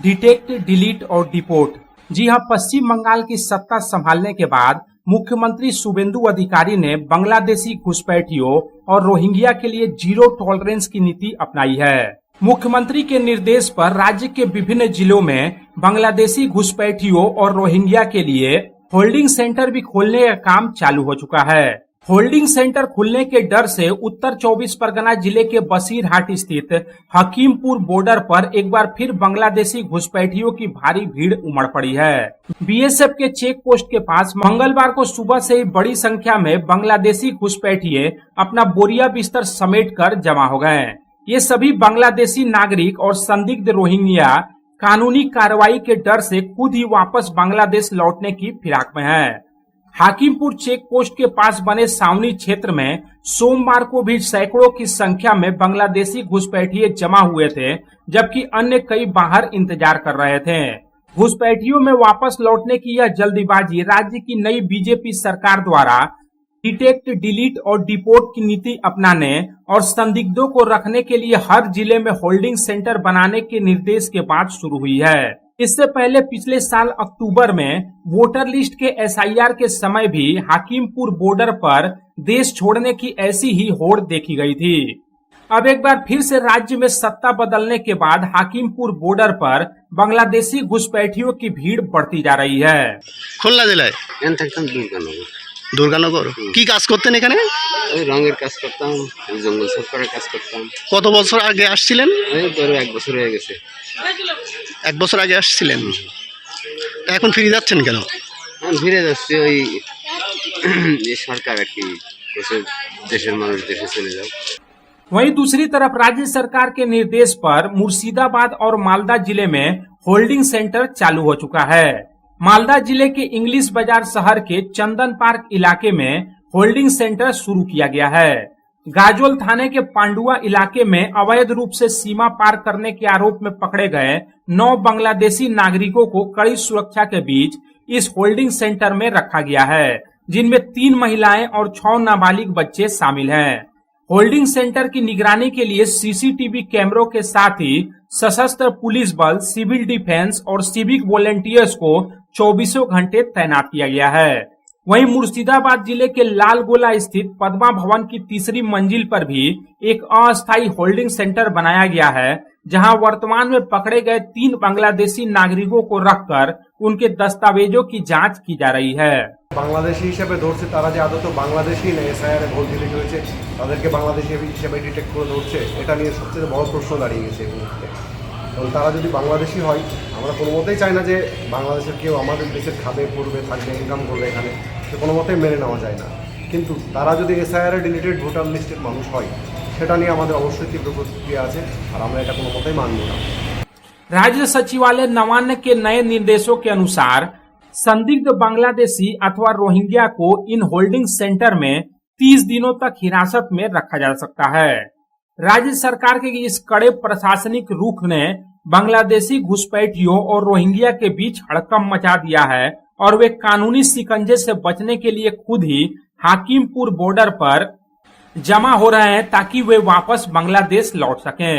Detect, delete और deport. जी हां, पश्चिम बंगाल की सत्ता संभालने के बाद मुख्यमंत्री शुभेंदु अधिकारी ने बांग्लादेशी घुसपैठियों और रोहिंग्या के लिए जीरो टॉलरेंस की नीति अपनाई है। मुख्यमंत्री के निर्देश पर राज्य के विभिन्न जिलों में बांग्लादेशी घुसपैठियों और रोहिंग्या के लिए होल्डिंग सेंटर भी खोलने का काम चालू हो चुका है। होल्डिंग सेंटर खुलने के डर से उत्तर 24 परगना जिले के बसीरहाट स्थित हकीमपुर बॉर्डर पर एक बार फिर बांग्लादेशी घुसपैठियों की भारी भीड़ उमड़ पड़ी है। बीएसएफ के चेक पोस्ट के पास मंगलवार को सुबह से ही बड़ी संख्या में बांग्लादेशी घुसपैठिए अपना बोरिया बिस्तर समेटकर जमा हो गए। ये सभी बांग्लादेशी नागरिक और संदिग्ध रोहिंग्या कानूनी कार्रवाई के डर से खुद ही वापस बांग्लादेश लौटने की फिराक में है। हाकिमपुर चेक पोस्ट के पास बने सावनी क्षेत्र में सोमवार को भी सैकड़ों की संख्या में बांग्लादेशी घुसपैठिए जमा हुए थे, जबकि अन्य कई बाहर इंतजार कर रहे थे। घुसपैठियों में वापस लौटने की यह जल्दीबाजी राज्य की नई बीजेपी सरकार द्वारा डिटेक्ट, डिलीट और डिपोर्ट की नीति अपनाने और संदिग्धों को रखने के लिए हर जिले में होल्डिंग सेंटर बनाने के निर्देश के बाद शुरू हुई है। इससे पहले पिछले साल अक्टूबर में वोटर लिस्ट के एसआईआर के समय भी हाकिमपुर बॉर्डर पर देश छोड़ने की ऐसी ही होड़ देखी गई थी। अब एक बार फिर से राज्य में सत्ता बदलने के बाद हाकिमपुर बॉर्डर पर बांग्लादेशी घुसपैठियों की भीड़ बढ़ती जा रही है। खुलना জেলায় দুর্গানগর কি কাজ করতেন এখানে? রঙের কাজ করতাম, জঙ্গল সাফ করার কাজ করতাম। কত বছর আগে আসছিলেন? এই ধরো 1 বছর হয়ে গেছে। 1 বছর আগে আসছিলেন, এখন ফিরে যাচ্ছেন কেন? আমি ফিরে যাচ্ছি ওই এই সরকার আর কি বলছে দেশের মানুষ দেশে চলে যাও। वहीं दूसरी तरफ राज्य सरकार के निर्देश पर मुर्शिदाबाद और मालदा जिले में होल्डिंग सेंटर चालू हो चुका है। मालदा जिले के इंग्लिश बाजार शहर के चंदन पार्क इलाके में होल्डिंग सेंटर शुरू किया गया है। गाजोल थाने के पांडुआ इलाके में अवैध रूप से सीमा पार करने के आरोप में पकड़े गए 9 बांग्लादेशी नागरिकों को कड़ी सुरक्षा के बीच इस होल्डिंग सेंटर में रखा गया है, जिनमें 3 महिलाएं और 6 नाबालिग बच्चे शामिल हैं। होल्डिंग सेंटर की निगरानी के लिए सीसीटीवी कैमरों के साथ ही सशस्त्र पुलिस बल, सिविल डिफेंस और सिविक वॉलेंटियर्स को 24 घंटे तैनात किया गया है। वहीं मुर्शिदाबाद जिले के लालगोला स्थित पद्मा भवन की 3री मंजिल पर भी एक अस्थायी होल्डिंग सेंटर बनाया गया है, जहां वर्तमान में पकड़े गए 3 बांग्लादेशी नागरिकों को रखकर उनके दस्तावेजों की जांच की जा रही है। বাংলাদেশি হিসেবে ধরছে তারা যে আদৌ বাংলাদেশি না এসআইআরে ভোট দিতে হয়েছে তাদেরকে বাংলাদেশি হিসেবে ডিটেক্ট করে ধরছে, এটা নিয়ে সবচেয়ে বড় প্রশ্ন দাঁড়িয়ে গেছে এই মুহূর্তে। এবং তারা যদি বাংলাদেশি হয়, আমরা কোনো মতেই চাই না যে বাংলাদেশের কেউ আমাদের দেশের খাবে, পড়বে, থাকবে, ইনকাম করবে এখানে, সে কোনো মতেই মেনে নেওয়া যায় না। কিন্তু তারা যদি এসআইআরে ডিলিটেড ভোটার লিস্টের মানুষ হয়, সেটা নিয়ে আমাদের অবশ্যই তীব্র প্রতিক্রিয়া আছে, আর আমরা এটা কোনো মতেই মানব না। राज्य सचिवालय नवान्न के नए निर्देशों के अनुसार संदिग्ध बांग्लादेशी अथवा रोहिंग्या को इन होल्डिंग सेंटर में 30 दिनों तक हिरासत में रखा जा सकता है। राज्य सरकार के इस कड़े प्रशासनिक रुख ने बांग्लादेशी घुसपैठियों और रोहिंग्या के बीच हड़कंप मचा दिया है और वे कानूनी शिकंजे से बचने के लिए खुद ही हाकिमपुर बॉर्डर पर जमा हो रहे हैं ताकि वे वापस बांग्लादेश लौट सकें।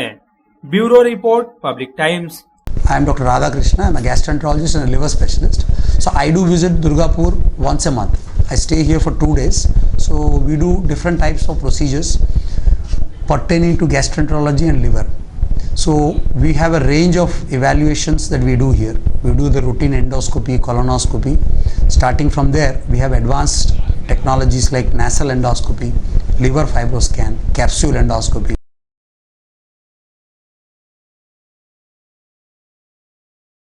Bureau report, public times. I am Dr. Radha Krishna. I am a gastroenterologist and a liver specialist. So I do visit Durgapur once a month. I stay here for 2 days. So we do different types of procedures pertaining to gastroenterology and liver. So we have a range of evaluations that we do here. We do the routine endoscopy, colonoscopy. Starting from there, we have advanced technologies like nasal endoscopy, liver fibroscan, capsule endoscopy,